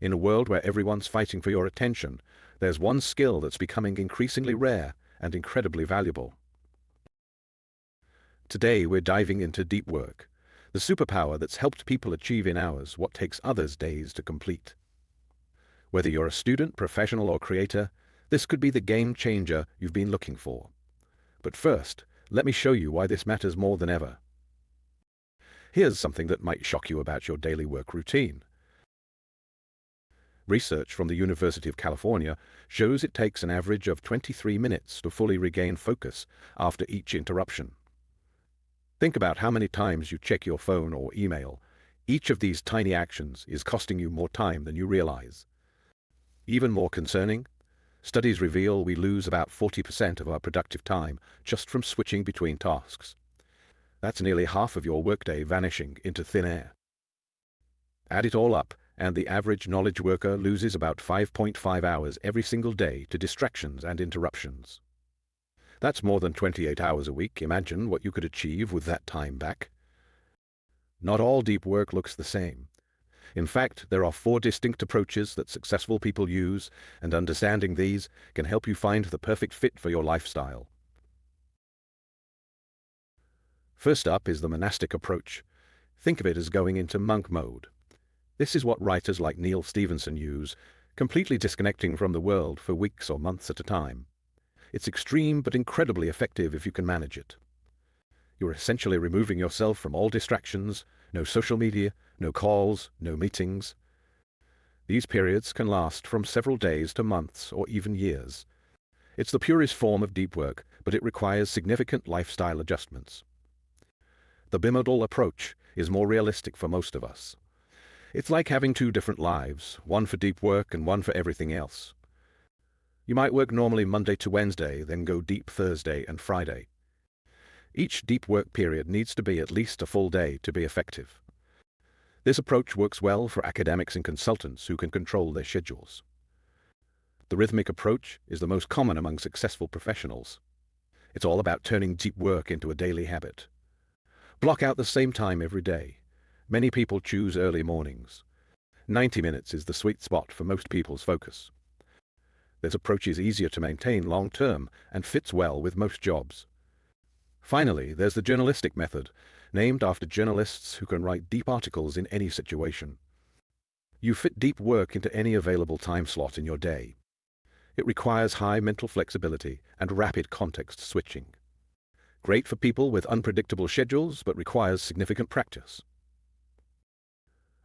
In a world where everyone's fighting for your attention, there's one skill that's becoming increasingly rare and incredibly valuable. Today we're diving into deep work, the superpower that's helped people achieve in hours what takes others days to complete. Whether you're a student, professional, or creator, this could be the game changer you've been looking for. But first, let me show you why this matters more than ever. Here's something that might shock you about your daily work routine. Research from the University of California shows it takes an average of 23 minutes to fully regain focus after each interruption. Think about how many times you check your phone or email. Each of these tiny actions is costing you more time than you realize. Even more concerning, studies reveal we lose about 40% of our productive time just from switching between tasks. That's nearly half of your workday vanishing into thin air. Add it all up, and the average knowledge worker loses about 5.5 hours every single day to distractions and interruptions. That's more than 28 hours a week. Imagine what you could achieve with that time back. Not all deep work looks the same. In fact, there are 4 distinct approaches that successful people use, and understanding these can help you find the perfect fit for your lifestyle. First up is the monastic approach. Think of it as going into monk mode. This is what writers like Neil Stephenson use, completely disconnecting from the world for weeks or months at a time. It's extreme but incredibly effective if you can manage it. You're essentially removing yourself from all distractions, no social media, no calls, no meetings. These periods can last from several days to months or even years. It's the purest form of deep work, but it requires significant lifestyle adjustments. The bimodal approach is more realistic for most of us. It's like having 2 different lives, one for deep work and one for everything else. You might work normally Monday to Wednesday, then go deep Thursday and Friday. Each deep work period needs to be at least a full day to be effective. This approach works well for academics and consultants who can control their schedules. The rhythmic approach is the most common among successful professionals. It's all about turning deep work into a daily habit. Block out the same time every day. Many people choose early mornings. 90 minutes is the sweet spot for most people's focus. This approach is easier to maintain long-term and fits well with most jobs. Finally, there's the journalistic method, named after journalists who can write deep articles in any situation. You fit deep work into any available time slot in your day. It requires high mental flexibility and rapid context switching. Great for people with unpredictable schedules, but requires significant practice.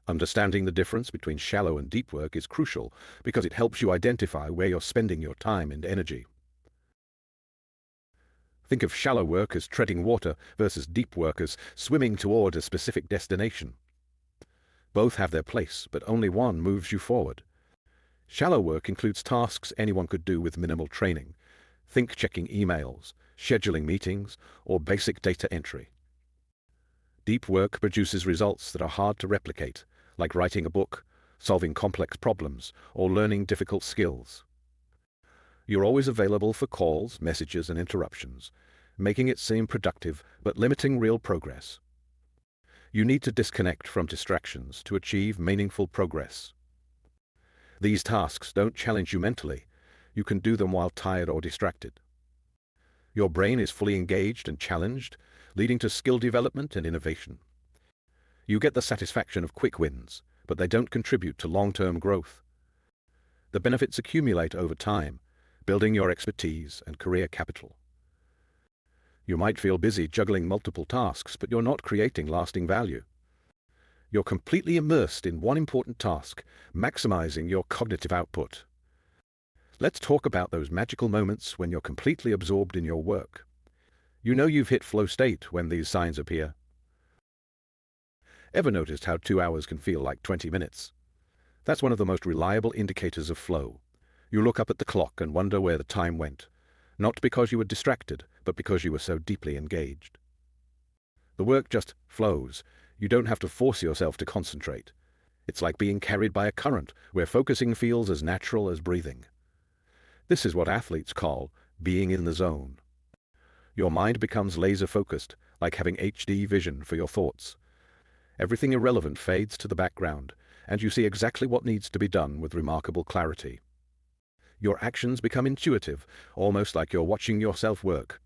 Understanding the difference between shallow and deep work is crucial because it helps you identify where you're spending your time and energy. Think of shallow work as treading water versus deep work as swimming toward a specific destination. Both have their place, but only one moves you forward. Shallow work includes tasks anyone could do with minimal training. Think checking emails, scheduling meetings, or basic data entry. Deep work produces results that are hard to replicate, like writing a book, solving complex problems, or learning difficult skills. You're always available for calls, messages, and interruptions, making it seem productive but limiting real progress. You need to disconnect from distractions to achieve meaningful progress. These tasks don't challenge you mentally. You can do them while tired or distracted. Your brain is fully engaged and challenged, leading to skill development and innovation. You get the satisfaction of quick wins, but they don't contribute to long-term growth. The benefits accumulate over time, building your expertise and career capital. You might feel busy juggling multiple tasks, but you're not creating lasting value. You're completely immersed in one important task, maximizing your cognitive output. Let's talk about those magical moments when you're completely absorbed in your work. You know you've hit flow state when these signs appear. Ever noticed how 2 hours can feel like 20 minutes? That's one of the most reliable indicators of flow. You look up at the clock and wonder where the time went, not because you were distracted, but because you were so deeply engaged. The work just flows. You don't have to force yourself to concentrate. It's like being carried by a current, where focusing feels as natural as breathing. This is what athletes call being in the zone. Your mind becomes laser-focused, like having HD vision for your thoughts. Everything irrelevant fades to the background, and you see exactly what needs to be done with remarkable clarity. Your actions become intuitive, almost like you're watching yourself work.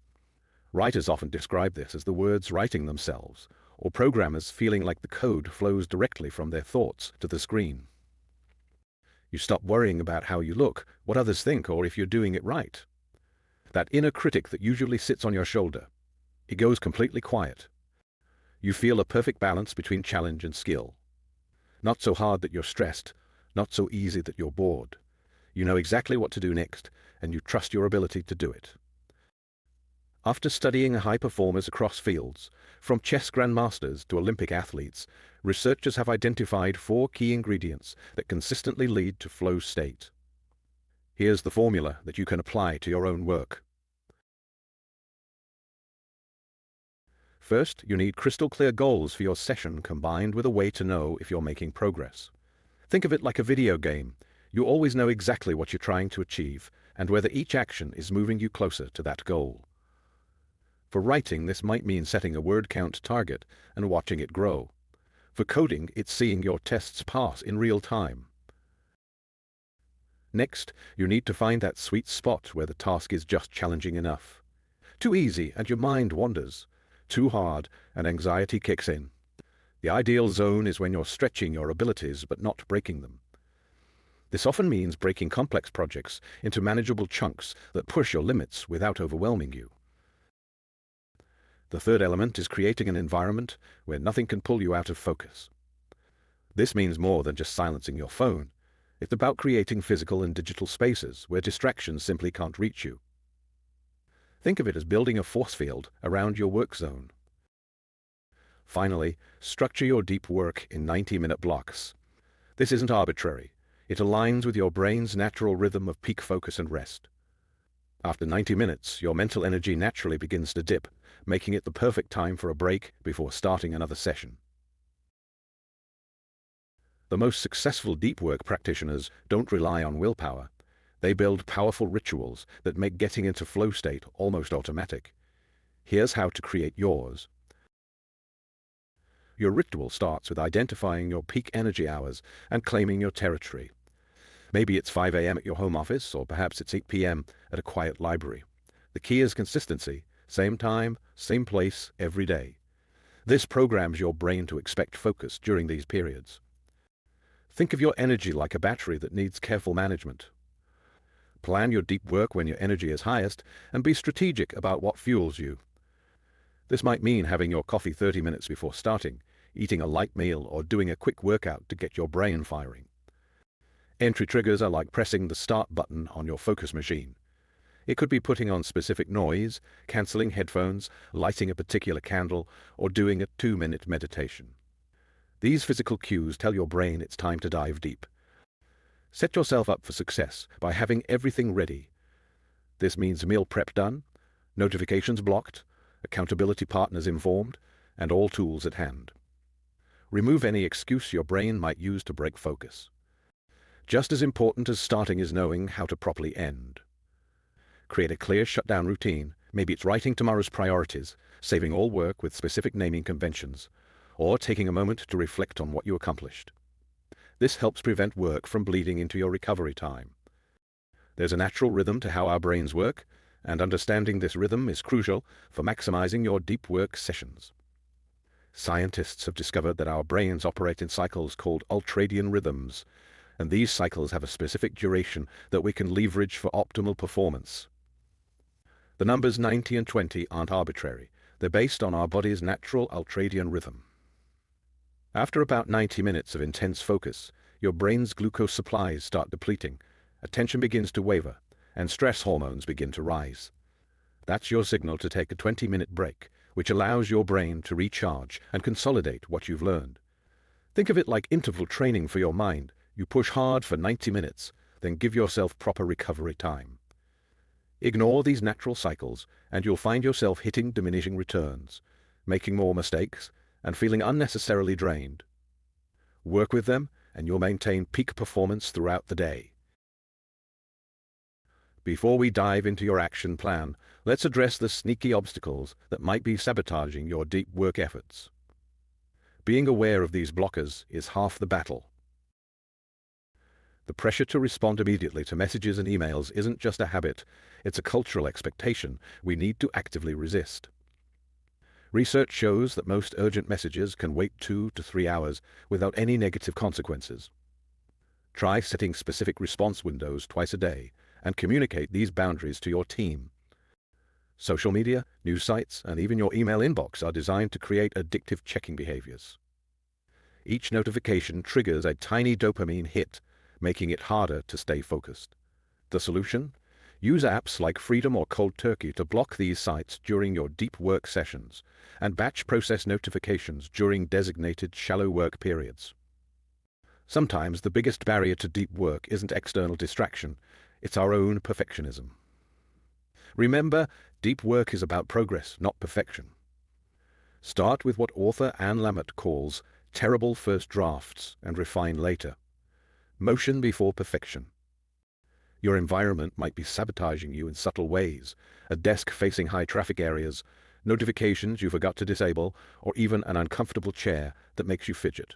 Writers often describe this as the words writing themselves, or programmers feeling like the code flows directly from their thoughts to the screen. You stop worrying about how you look, what others think, or if you're doing it right. That inner critic that usually sits on your shoulder, it goes completely quiet. You feel a perfect balance between challenge and skill. Not so hard that you're stressed, not so easy that you're bored. You know exactly what to do next, and you trust your ability to do it. After studying high performers across fields, from chess grandmasters to Olympic athletes, researchers have identified 4 key ingredients that consistently lead to flow state. Here's the formula that you can apply to your own work. First, you need crystal clear goals for your session combined with a way to know if you're making progress. Think of it like a video game. You always know exactly what you're trying to achieve and whether each action is moving you closer to that goal. For writing, this might mean setting a word count target and watching it grow. For coding, it's seeing your tests pass in real time. Next, you need to find that sweet spot where the task is just challenging enough. Too easy and your mind wanders. Too hard and anxiety kicks in. The ideal zone is when you're stretching your abilities but not breaking them. This often means breaking complex projects into manageable chunks that push your limits without overwhelming you. The third element is creating an environment where nothing can pull you out of focus. This means more than just silencing your phone. It's about creating physical and digital spaces where distractions simply can't reach you. Think of it as building a force field around your work zone. Finally, structure your deep work in 90-minute blocks. This isn't arbitrary. It aligns with your brain's natural rhythm of peak focus and rest. After 90 minutes, your mental energy naturally begins to dip, making it the perfect time for a break before starting another session. The most successful deep work practitioners don't rely on willpower. They build powerful rituals that make getting into flow state almost automatic. Here's how to create yours. Your ritual starts with identifying your peak energy hours and claiming your territory. Maybe it's 5 a.m. at your home office, or perhaps it's 8 p.m. at a quiet library. The key is consistency, same time, same place, every day. This programs your brain to expect focus during these periods. Think of your energy like a battery that needs careful management. Plan your deep work when your energy is highest, and be strategic about what fuels you. This might mean having your coffee 30 minutes before starting, eating a light meal, or doing a quick workout to get your brain firing. Entry triggers are like pressing the start button on your focus machine. It could be putting on specific noise, cancelling headphones, lighting a particular candle, or doing a 2-minute meditation. These physical cues tell your brain it's time to dive deep. Set yourself up for success by having everything ready. This means meal prep done, notifications blocked, accountability partners informed, and all tools at hand. Remove any excuse your brain might use to break focus. Just as important as starting is knowing how to properly end. Create a clear shutdown routine. Maybe it's writing tomorrow's priorities, saving all work with specific naming conventions, or taking a moment to reflect on what you accomplished. This helps prevent work from bleeding into your recovery time. There's a natural rhythm to how our brains work, and understanding this rhythm is crucial for maximizing your deep work sessions. Scientists have discovered that our brains operate in cycles called ultradian rhythms, and these cycles have a specific duration that we can leverage for optimal performance. The numbers 90 and 20 aren't arbitrary. They're based on our body's natural ultradian rhythm. After about 90 minutes of intense focus, your brain's glucose supplies start depleting, attention begins to waver, and stress hormones begin to rise. That's your signal to take a 20-minute break, which allows your brain to recharge and consolidate what you've learned. Think of it like interval training for your mind. You push hard for 90 minutes, then give yourself proper recovery time. Ignore these natural cycles, and you'll find yourself hitting diminishing returns, making more mistakes, and feeling unnecessarily drained. Work with them, and you'll maintain peak performance throughout the day. Before we dive into your action plan, let's address the sneaky obstacles that might be sabotaging your deep work efforts. Being aware of these blockers is half the battle. The pressure to respond immediately to messages and emails isn't just a habit, it's a cultural expectation we need to actively resist. Research shows that most urgent messages can wait 2 to 3 hours without any negative consequences. Try setting specific response windows twice a day and communicate these boundaries to your team. Social media, news sites, and even your email inbox are designed to create addictive checking behaviors. Each notification triggers a tiny dopamine hit, making it harder to stay focused. The solution? Use apps like Freedom or Cold Turkey to block these sites during your deep work sessions and batch process notifications during designated shallow work periods. Sometimes the biggest barrier to deep work isn't external distraction, it's our own perfectionism. Remember, deep work is about progress, not perfection. Start with what author Anne Lamott calls terrible first drafts and refine later. Motion before perfection. Your environment might be sabotaging you in subtle ways, a desk facing high traffic areas, notifications you forgot to disable, or even an uncomfortable chair that makes you fidget.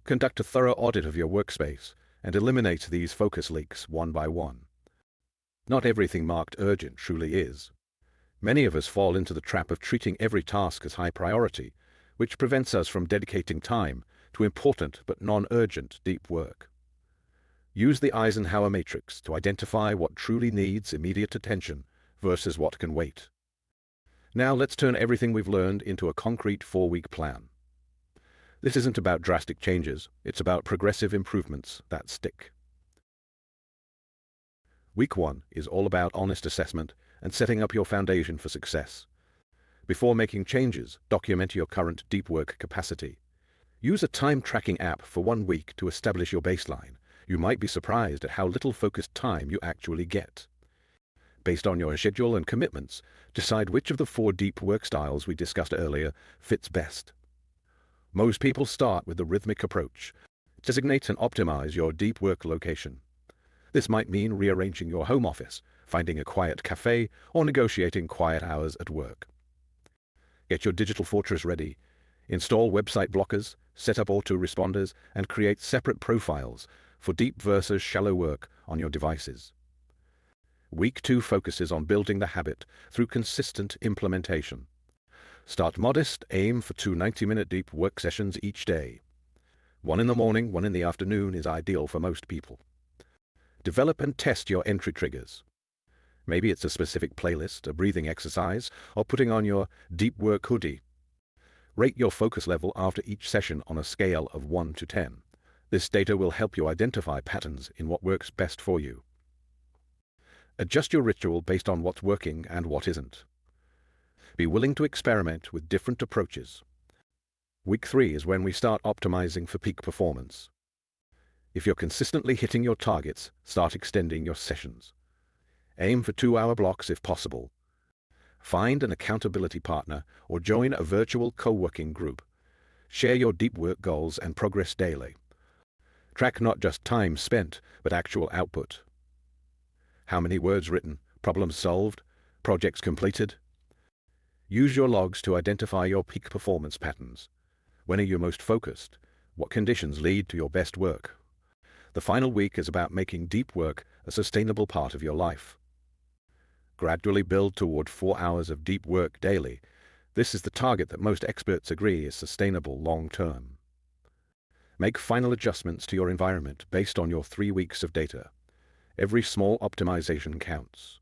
Conduct a thorough audit of your workspace and eliminate these focus leaks one by one. Not everything marked urgent truly is. Many of us fall into the trap of treating every task as high priority, which prevents us from dedicating time to important but non-urgent deep work. Use the Eisenhower matrix to identify what truly needs immediate attention versus what can wait. Now let's turn everything we've learned into a concrete 4-week plan. This isn't about drastic changes, it's about progressive improvements that stick. Week 1 is all about honest assessment and setting up your foundation for success. Before making changes, document your current deep work capacity. Use a time tracking app for 1 week to establish your baseline. You might be surprised at how little focused time you actually get. Based on your schedule and commitments, decide which of the 4 deep work styles we discussed earlier fits best. Most people start with the rhythmic approach. Designate and optimize your deep work location. This might mean rearranging your home office, finding a quiet cafe, or negotiating quiet hours at work. Get your digital fortress ready. Install website blockers, set up autoresponders, and create separate profiles for deep versus shallow work on your devices. Week 2 focuses on building the habit through consistent implementation. Start modest, aim for 2 90-minute deep work sessions each day. 1 in the morning, 1 in the afternoon is ideal for most people. Develop and test your entry triggers. Maybe it's a specific playlist, a breathing exercise, or putting on your deep work hoodie. Rate your focus level after each session on a scale of 1 to 10. This data will help you identify patterns in what works best for you. Adjust your ritual based on what's working and what isn't. Be willing to experiment with different approaches. Week 3 is when we start optimizing for peak performance. If you're consistently hitting your targets, start extending your sessions. Aim for 2-hour blocks if possible. Find an accountability partner or join a virtual co-working group. Share your deep work goals and progress daily. Track not just time spent, but actual output. How many words written, problems solved, projects completed? Use your logs to identify your peak performance patterns. When are you most focused? What conditions lead to your best work? The final week is about making deep work a sustainable part of your life. Gradually build toward 4 hours of deep work daily. This is the target that most experts agree is sustainable long term. Make final adjustments to your environment based on your 3 weeks of data. Every small optimization counts.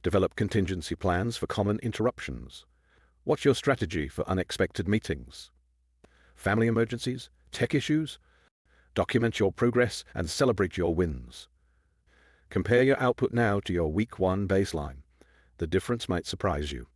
Develop contingency plans for common interruptions. What's your strategy for unexpected meetings? Family emergencies? Tech issues? Document your progress and celebrate your wins. Compare your output now to your week 1 baseline. The difference might surprise you.